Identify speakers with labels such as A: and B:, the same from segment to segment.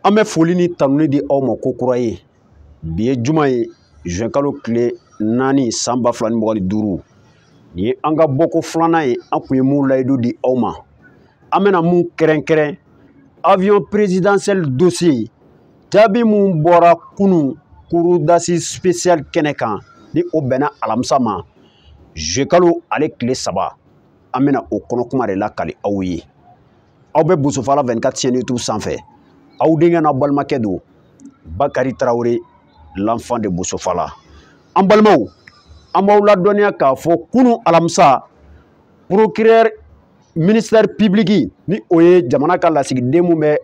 A: An bɛ foli ni tanuni di aw ma ko kura ye. Bi ye juma ye juin kalo tile 4 san 2025. Ni ye an ka bɔko filanan ye, an kun ye mun layidu di aw ma. An bɛna mun kɛrɛnkɛrɛn avion présidentiel dossier jaabi mun bɔra kunun kurudasi spécial kɛnɛ kan ni o bɛnna alamisa ma juin kalo ale tile 3 an bɛna o kɔnɔ kuma de lakali aw ye. Aw bɛ Bosofala 24 chaîne YouTube sanfɛ. Aw denkɛ n'a balimakɛ don Bakari Tarawele, l'enfant de Bosofala. An balimaw, an b'aw ladɔnniya k'a fɔ kunun alamisa procureur ministère public ni o ye jamana ka lasigiden mun bɛ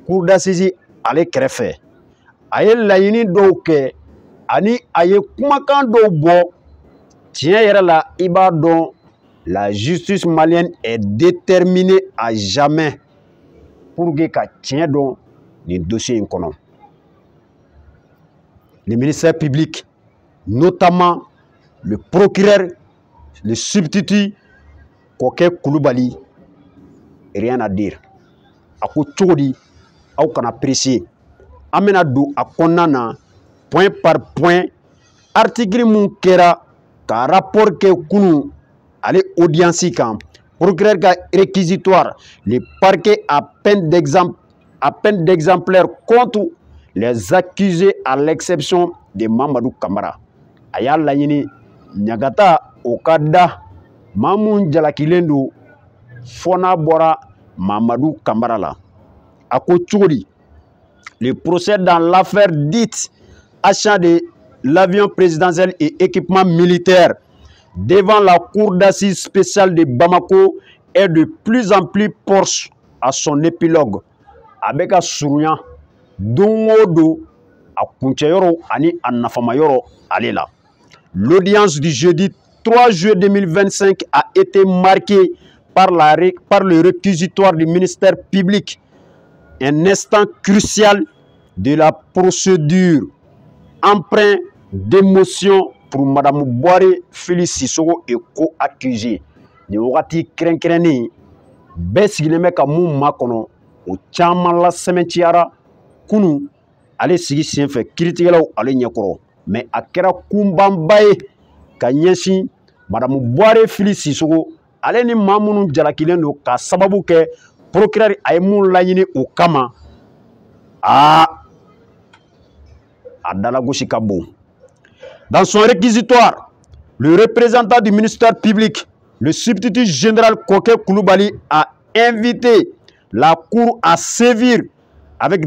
A: cour d'assises ale kɛrɛfɛ. A ye laɲini dɔw kɛ ani a ye kumakan dɔw bɔ. Tiɲɛ yɛrɛ la i b'a dɔn la justice malienne est déterminée à jamais pour que ka tiɲɛ dɔn nin dossier in kɔnɔ. Le ministère public, notamment le procureur, le substitut Kokɛ Kulubali, rien à dire. A ko cogo di aw kana apprécier. An bɛna don a kɔnɔna na point par point article mun kɛra ka rapport kɛ kunun ale audience kan. Procureur ka réquisitoire, le parquet a peine d'exemplaires contre les accusés à l'exception de Mamadou Kamara. A y'a laɲini ɲagata o ka da maa mun jalakilen don fɔ n'a bɔra Mamadou Kamara la. A ko cogo di? Le procès dans l'affaire dite achat de l'avion présidentiel et équipement militaire devant la cour d'assises spéciale de Bamako est de plus en plus proche à son épilogue. A bɛ ka surunya don o don a kuncɛyɔrɔ ani a nafamayɔrɔ ale la. L'audience du jeudi 3 juillet 2025 a été marquée par le réquisitoire du ministère public, un instant crucial de la procédure, empreint d'émotion pour Madame Boire Félix Sissoko et co-accusé. Ni wagati kɛrɛnkɛrɛnnen bɛɛ sigilen bɛ ka mun makɔnɔ o caman la sɛmɛntiyara kunun ale sigi senfɛ kiiritigɛlaw ale ɲɛkɔrɔ, mais a kɛra kunbanba ye ka ɲɛsin Madame Boire Félix Sissoko ale ni maa minnu jalakilen don ka sababu kɛ procureur a ye mun laɲini o kama. A dalagosi ka bon. Dans son réquisitoire, le représentant du ministère public, le substitut général Kokɛ Kulubali, a invité la Cour à sévir avec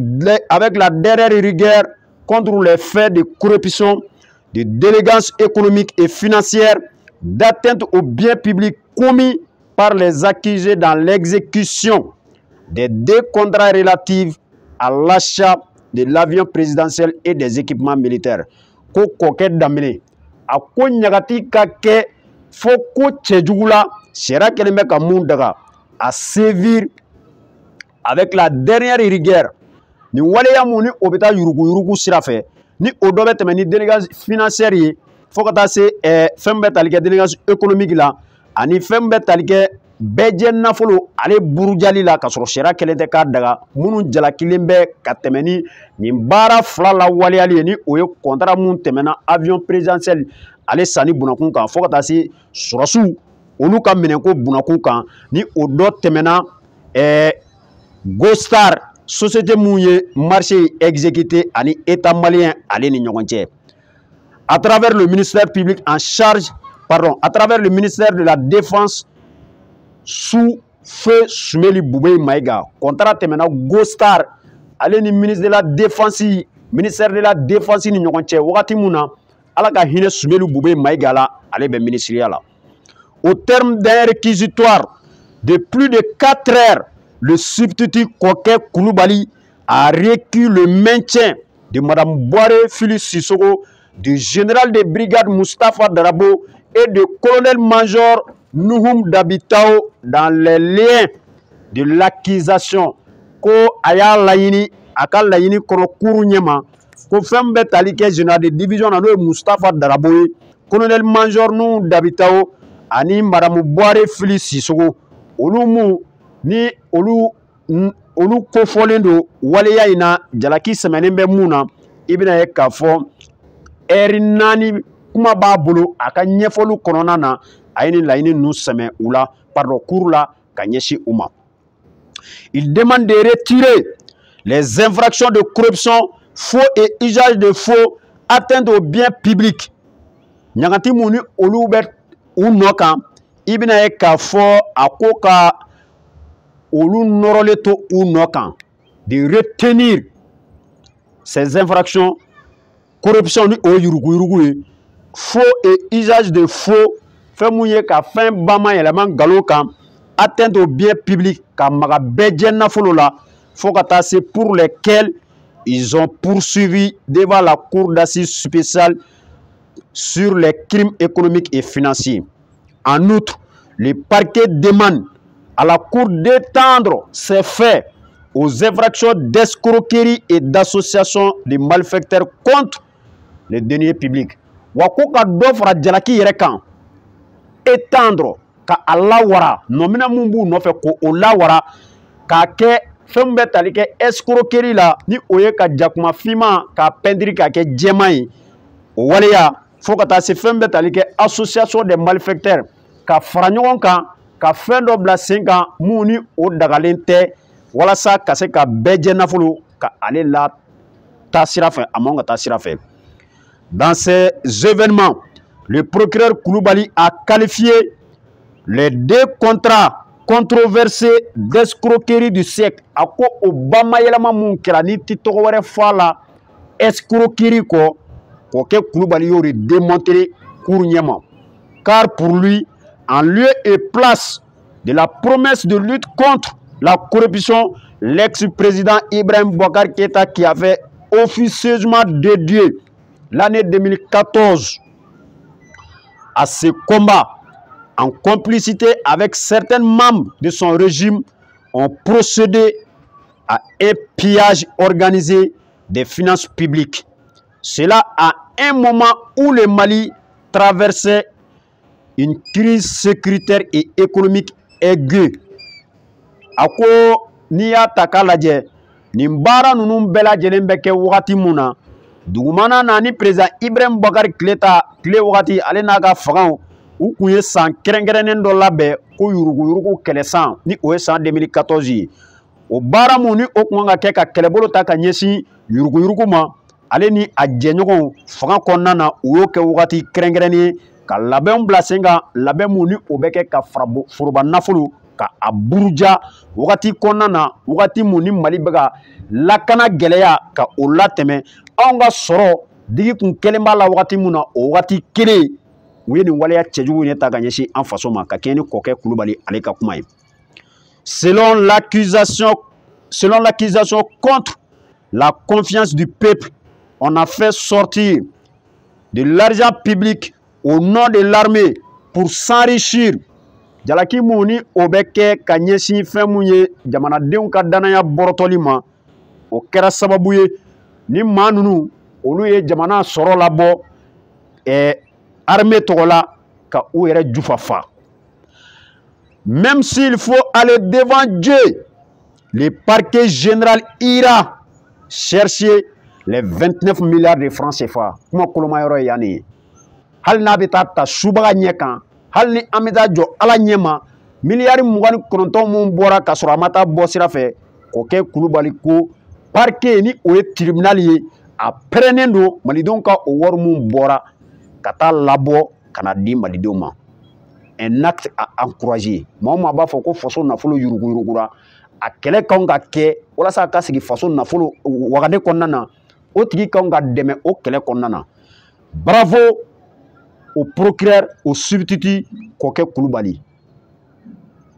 A: la dernière rigueur contre les faits de corruption, de délégance économique et financière, d'atteinte aux biens publics commis par les accusés dans l'exécution des 2 contrats relatifs à l'achat de l'avion présidentiel et des équipements militaires. Ko Kokɛ daminɛ a ko ɲagati ka kɛ fo ko cɛjugu la sariya kɛlen bɛ ka mun daga a sévir avec la dernière rigueur. Ni waleya mun ni o bɛ taa yurugu sira fɛ ni o dɔ bɛ tɛmɛ ni délégance financière ye fo ka taa se fɛn bɛ tali kɛ délégance économique la ani fɛn bɛ tali kɛ bɛɛjɛ nafolo ale burujali la ka sɔrɔ sariya kɛlen tɛ k'a daga minnu jalakilen bɛ ka tɛmɛ ni nin baara fila la waleyali ye ni o ye contrat mun tɛmɛna avion présidentiel ale sanni bunakun kan fo ka taa se sɔrɔsiw olu ka minɛnko bunakun kan ni o dɔ tɛmɛna Gostar société mun ye marché exécuté ani état malien ale ni ɲɔgɔn cɛ. À travers le ministère public en charge, à travers le ministère de la défense sous feu Sumeli Boubé Maïga, contrat tɛmɛna Gostar ale ni ministère de la défense ni ɲɔgɔn cɛ wagati mun na ala ka hinɛ Sumeli Boubé Maïga la ale bɛ ministériya la. Au terme d'un réquisitoire de plus de 4 heures, le substitut Kokɛ Kulubali a requis le maintien de Madame Boire Félix Sissoko, du général de brigade Moustapha Darabo et de colonel-major Nuhum Dabitao dans les liens de l'accusation. Ko a y'a laɲini a ka laɲini kɔnɔ kuru ɲɛma ko fɛn bɛ tali kɛ général de division na n'o ye Moustapha Darabo ye, colonel-major Nuhum Dabitao ani Madame Boire Félix Sissoko olu mun ni olu olu kofɔlen do waleya in na jalaki sɛmɛnen bɛ mun na i bɛna ye k'a fɔ ɛri 4 kuma b'a bolo a ka ɲɛfɔliw kɔnɔna na a ye nin laɲini ninnu sɛmɛ u la pardon cour la ka ɲɛsin u ma. Il demande de retirer les infractions de corruption, faux et usage de faux, atteinte aux biens publics. Ɲagati mun ni olu bɛ u nɔ kan i bɛna ye k'a fɔ a ko ka olu nɔrɔlen to u nɔ kan de retenir ces infractions corruption ni o yuruguyurugu ye faux et usage de faux fɛn mun ye ka fɛn bamayɛlɛma nkalon kan atteinte aux biens publics ka maga bɛɛ jɛ nafolo la fo ka taa se pour lesquels ils ont poursuivi devant la cour d'assises spéciale sur les crimes économiques et financiers. En outre, le parquet demande à la cour d'étendre ses faits aux infractions d'escroquerie et d'association de malfaiteurs contre les deniers publics. Wako ka do fara jalaki yɛrɛ kan étendre ka a lawara nɔmina mun b'u nɔfɛ ko o lawara k'a kɛ fɛn bɛ tali kɛ escroquerie la ni o ye ka jakuma finman k'a pɛntiri k'a kɛ jɛman ye o waleya fo ka taa se fɛn bɛ tali kɛ association des malfaiteurs ka fara ɲɔgɔn kan ka fɛn dɔ bila sen kan mun ni o dagalen tɛ walasa ka se ka bɛɛ jɛ nafolo ka ale la taa sira fɛ a man ka taa sira fɛ. Dans ces événements, le procureur Koulibaly a qualifié les 2 contrats controversés d'escroquerie du siècle. A ko o bamayɛlɛma mun kɛra ni ti tɔgɔ wɛrɛ fɔ a la escroquerie kɔ k'o kɛ Koulibaly y'o de démontrer cour ɲɛma. Car pour lui, en lieu et place de la promesse de lutte contre la corruption, l'ex-président Ibrahim Boubacar Keïta, qui avait officieusement dédié l'année 2014 à ce combat en complicité avec certains membres de son régime, ont procédé à un pillage organisé des finances publiques. Cela à un moment où le Mali traversait une crise sécuritaire et économique aiguë. Ako n'i y'a ta k'a lajɛ nin baara ninnu bɛɛ lajɛlen bɛ kɛ wagati mun na dugumana na ni président Ibrahim Boubacar Keïta tile wagati ale n'a ka fangaw u kun ye san kɛrɛnkɛrɛnnen dɔ labɛn ko yuruguyurugu kɛlɛ san ni o ye san 2014 ye o baara mun ni o kun ka kɛ ka kɛlɛbolo ta ka ɲɛsin yuruguyurugu ma ale ni a jɛɲɔgɔnw fanga kɔnɔna na u y'o kɛ wagati kɛrɛnkɛrɛnnen ye ka labɛnw bila sen kan labɛn mun ni o bɛ kɛ ka foroba nafolo ka a buruja wagati kɔnɔna na wagati mun ni Mali bɛ ka lakana gɛlɛya ka o latɛmɛ anw ka sɔrɔ digi kun kɛlen b'a la wagati mun na o wagati kelen u ye nin waleya cɛjugu ne ta ka ɲɛsin an faso ma ka kɛɲɛ ni kɔkɛ Koulibaly ale ka kuma ye. Selon l'accusation contre la confiance du peuple, on a fait sortir de l'argent public au nom de l'armée pour s'enrichir. Jalaki mun ni o bɛ kɛ ka ɲɛsin fɛn mun ye jamanadenw ka danaya bɔrɔtɔli ma o kɛra sababu ye ni maa ninnu olu ye jamana sɔrɔ labɔ armée tɔgɔ la ka u yɛrɛ jufa fa. Même s'il faut aller devant Dieu, le parquet général ira chercher les 29 milliards de francs CFA. Kuma koloma yɔrɔ ye yanni ye. Hali n'a bɛ taa ta subaga ɲɛ kan hali ni an bɛ taa jɔ ala ɲɛ ma miliyari 29 mun bɔra ka sɔrɔ a ma taa bɔ sira fɛ k'o kɛ Koulibaly ko parquet ni o ye tribunal ye a pɛrɛnnen don malidenw ka o wari mun bɔra ka taa labɔ ka na di malidenw ma. Un acte à encourager. Maa o maa b'a fɔ ko faso nafolo yuruguyurugura a kɛlɛ kan ka kɛ walasa a ka sigi faso nafolo wagade kɔnɔna na o tigi kan ka dɛmɛ o kɛlɛ kɔnɔna na. Bravo au procureur, au substitut Kɔkɛ Koulibaly.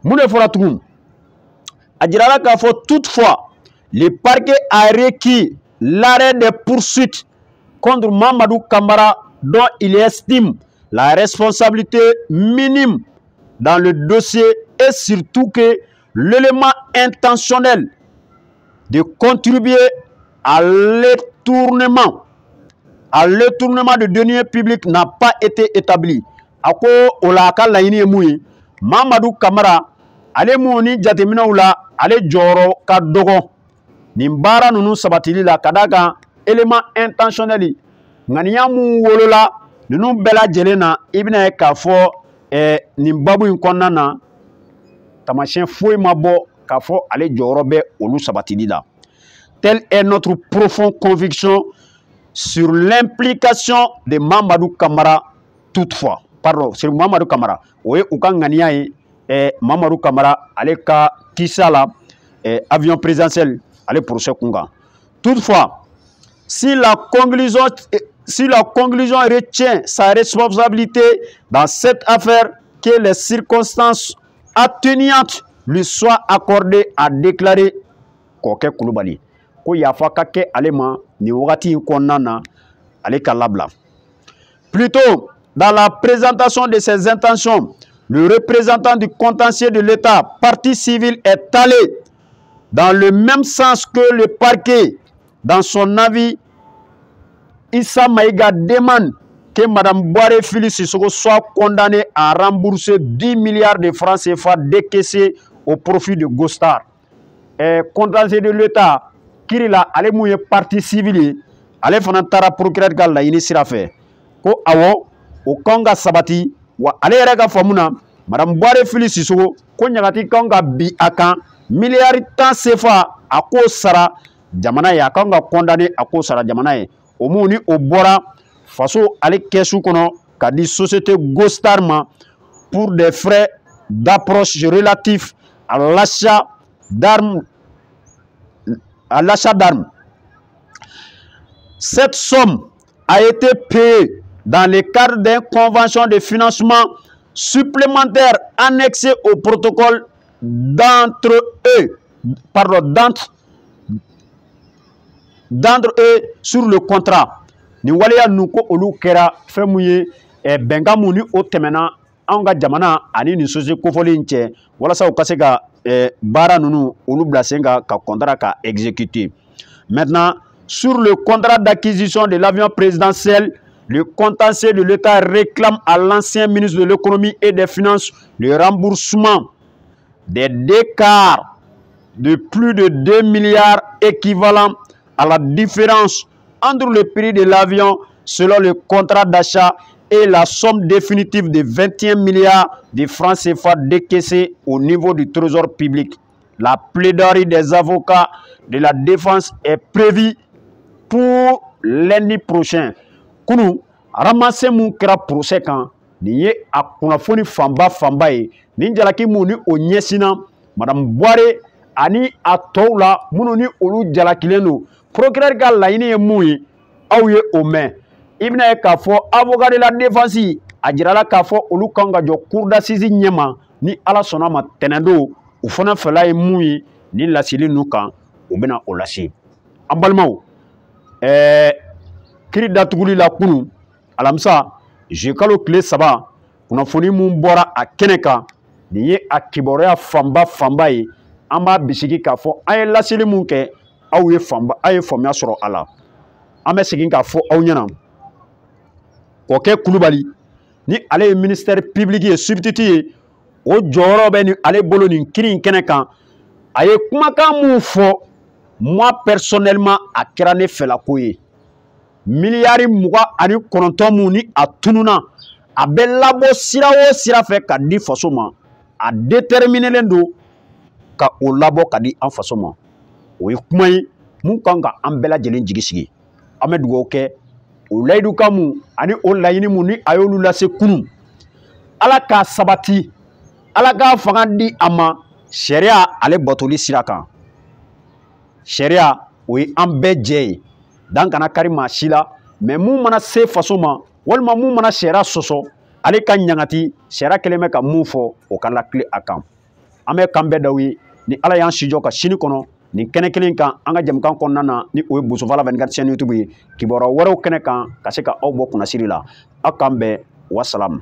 A: Mun de fɔra tugun a jirala k'a fɔ toutefois le parquet a requis l'arrêt des poursuites contre Mamadou Camara dont il estime la responsabilité minime dans le dossier et surtout que l'élément intentionnel de contribuer à l'étournement de deniers publics n'a pas été établi. Ako olaka laini mui Mamadou Camara ale moni jateminaw la ale jɔyɔrɔ ka dɔgɔ nin baara ninnu sabatili la ka d'a kan élément intentionnel ŋaniya mun wolola ninnu bɛɛ lajɛlen na i bɛna ye k'a fɔ nin babu in kɔnɔna na tamasiyɛn foyi ma bɔ k'a fɔ ale jɔyɔrɔ bɛ olu sabatili la. Telle est notre profonde conviction sur l'implication de Mamadou Camara toutefois. Pardon, c'est Mamadou Camara. Oui, ou quand Ganiaye, Mamadou Camara, allez ka kissa la avion présidentiel, allez procès Kunga. Toutefois, si la conclusion retient sa responsabilité dans cette affaire, que les circonstances atténuantes lui soient accordées, a déclaré Koke Koulibaly. Ko yafa ka kɛ ale ma ni wagati in kɔnɔna na ale ka labila. Plutôt, dans la présentation de ses intentions, le représentant du contentieux de l'État, partie civile, est allé dans le même sens que le parquet. Dans son avis, Issa Maïga demande que Mme Boire Fili Sissoko soit condamnée à rembourser 10 milliards de francs CFA décaissés au profit de Gostar. Contentieux de l'État, Kirila, ale mun ye partie civile, ale fana tara procureur ka laɲini sira fɛ ko awɔ o kan ka sabati wa ale yɛrɛ ka faamu na Madame Boire Fili Sissoko ko ɲagati kan ka bi a kan miliyari 10 CFA a k'o sara jamana ye, a kan ka condamné a k'o sara jamana ye. O mun ni o bɔra faso ale kɛsu kɔnɔ ka di société Gostar ma pour des frais d'approche relatifs à l'achat d'armes. Cette somme a été payée dans le cadre d'une convention de financement supplémentaire annexée au protocole d'entre eux sur le contrat. Ni waleya nu ko olu kɛra fɛn mun ye bɛnkan mun ni o tɛmɛna anw ka jamana ani ni société kofɔli in cɛ walasa u ka se ka baara nunu olu bila sen ka contrat ka exécuter. Maintenant, sur le contrat d'acquisition de l'avion présidentiel, le contentieux de l'État réclame à l'ancien ministre de l'économie et des finances le remboursement des écarts de plus de 2 milliards équivalent à la différence entre le prix de l'avion selon le contrat d'achat et la somme définitive de 21 milliards de francs CFA décaissés au niveau du trésor public. La plaidoirie des avocats de la défense est prévue pour lundi prochain. Kunu ramasse mun kɛra procès kan nin ye a kunnafoni fanba ye nin jalaki mun ni o ɲɛsina Madame Boire ani a tɔw la minnu ni olu jalakilen don. Procureur ka laɲini ye mun ye aw ye o mɛn. I bɛna ye k'a fɔ avocat de la défense a jirala k'a fɔ olu kan ka jɔ cour d'assises ɲɛma ni Ala sɔnna ma tɛnɛn don u fana fɛla ye mun ye ni laseli ninnu kan u bɛna o lase. An balimaw kiri datuguli la kunun alamisa kalo tile 3 kunnafoni mun bɔra a kɛnɛ kan nin ye a kibaruya fanba ye. An b'a bisigi k'a fɔ an ye laseli mun kɛ aw ye faamuya sɔrɔ a la. An bɛ segin k'a fɔ aw ɲɛna Koke Koulibaly ni ale ye ministère public ye substitut ye o jɔyɔrɔ bɛ ni ale bolo nin kiri in kɛnɛ kan a ye kumakan mun fɔ moi personnellement a kɛra ne fɛlako ye. Miliyari 29 mun ni a tununa a bɛ labɔ sira o sira fɛ ka di faso ma a déterminelen don ka o labɔ ka di an faso ma. O ye kuma ye mun kan ka an bɛɛ lajɛlen jigi sigi. An bɛ dugawu kɛ o layidukan mun ani o laɲini mun ni a y'olu lase kunun Ala k'a sabati, Ala k'a fanga di a ma sariya ale batoli sira kan. Sariya o ye an bɛɛ jɛ ye dan kana kari maa si la mais mun mana se faso ma walima mun mana sariya sɔsɔ ale ka ɲangati sariya kelen bɛ ka mun fɔ o ka lakile a kan. An bɛ kan bɛɛ daw ye ni Ala y'an sijɔ ka sini kɔnɔ nin kɛnɛ kelen kan an ka jɛmukan kɔnɔna na ni o ye Bosofala 24 chaîne YouTube ye kibaruya wɛrɛw kɛnɛ kan ka se ka aw bɔ kunnasiri la. Aw k'an bɛn wasalamu.